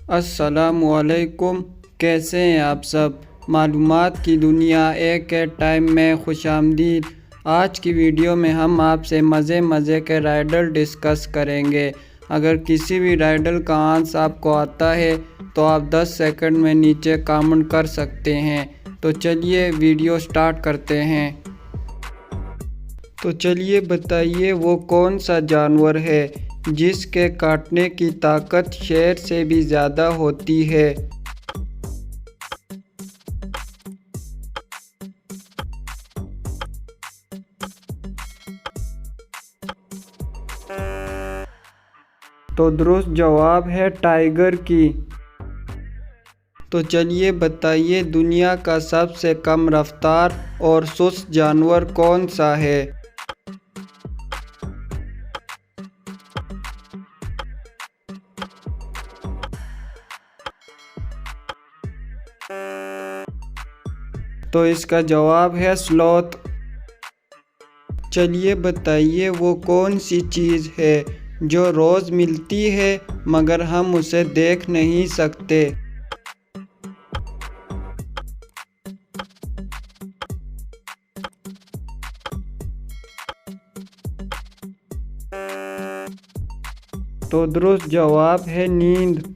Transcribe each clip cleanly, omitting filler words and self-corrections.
अस्सलामुअलैकुम, कैसे हैं आप सब। मालूमात की दुनिया एक टाइम में खुशामदीद। आज की वीडियो में हम आपसे मज़े के राइडल डिस्कस करेंगे। अगर किसी भी राइडल का आंसर आपको आता है तो आप 10 सेकंड में नीचे कमेंट कर सकते हैं। तो चलिए वीडियो स्टार्ट करते हैं। तो चलिए बताइए वो कौन सा जानवर है जिसके काटने की ताकत शेर से भी ज़्यादा होती है। तो दुरुस्त जवाब है टाइगर की। तो चलिए बताइए दुनिया का सबसे कम रफ्तार और सुस्त जानवर कौन सा है। तो इसका जवाब है स्लॉथ। चलिए बताइए वो कौन सी चीज़ है जो रोज़ मिलती है मगर हम उसे देख नहीं सकते। तो दुरुस्त जवाब है नींद।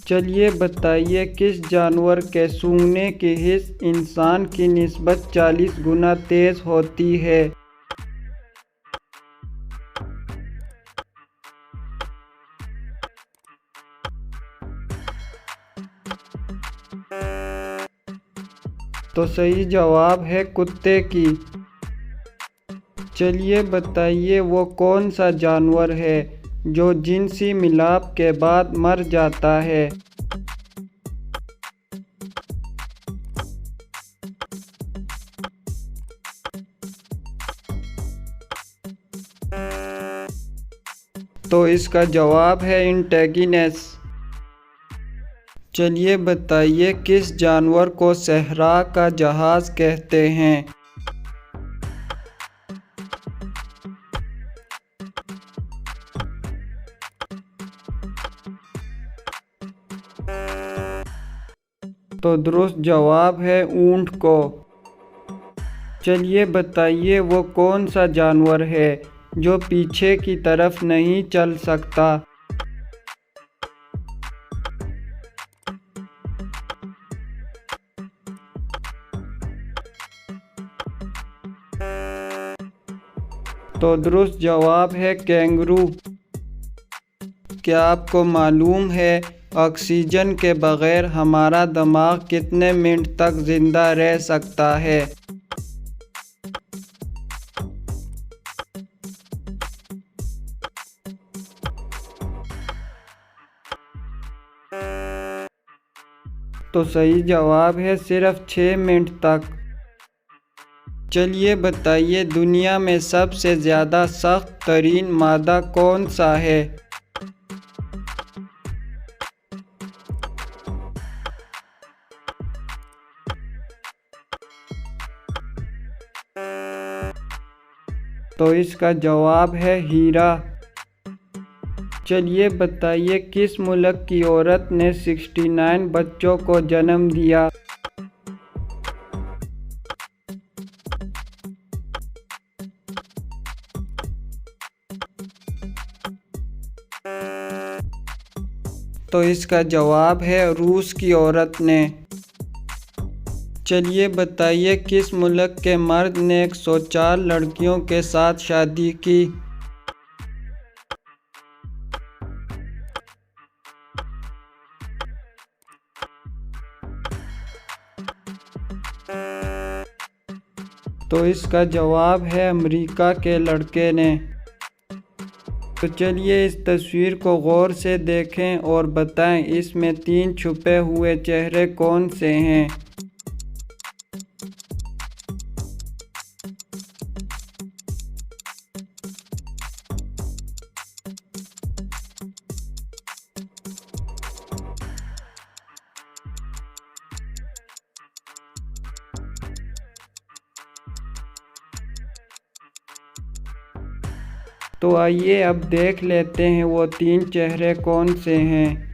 चलिए बताइए किस जानवर के सूंघने की हिस्स इंसान की निस्बत 40 गुना तेज़ होती है। तो सही जवाब है कुत्ते की। चलिए बताइए वो कौन सा जानवर है जो जिनसी मिलाप के बाद मर जाता है। तो इसका जवाब है एंटागिनस। चलिए बताइए किस जानवर को सहरा का जहाज़ कहते हैं। तो दुरुस्त जवाब है ऊंट को। चलिए बताइए वो कौन सा जानवर है जो पीछे की तरफ नहीं चल सकता। तो दुरुस्त जवाब है कैंगरू। क्या आपको मालूम है ऑक्सीजन के बगैर हमारा दिमाग कितने मिनट तक जिंदा रह सकता है। तो सही जवाब है सिर्फ 6 मिनट तक। चलिए बताइए दुनिया में सबसे ज़्यादा सख्त तरीन मादा कौन सा है। तो इसका जवाब है हीरा। चलिए बताइए किस मुल्क की औरत ने 69 बच्चों को जन्म दिया। तो इसका जवाब है रूस की औरत ने। चलिए बताइए किस मुल्क के मर्द ने 104 लड़कियों के साथ शादी की। तो इसका जवाब है अमेरिका के लड़के ने। तो चलिए इस तस्वीर को गौर से देखें और बताएं इसमें 3 छुपे हुए चेहरे कौन से हैं। तो आइए अब देख लेते हैं वो 3 चेहरे कौन से हैं।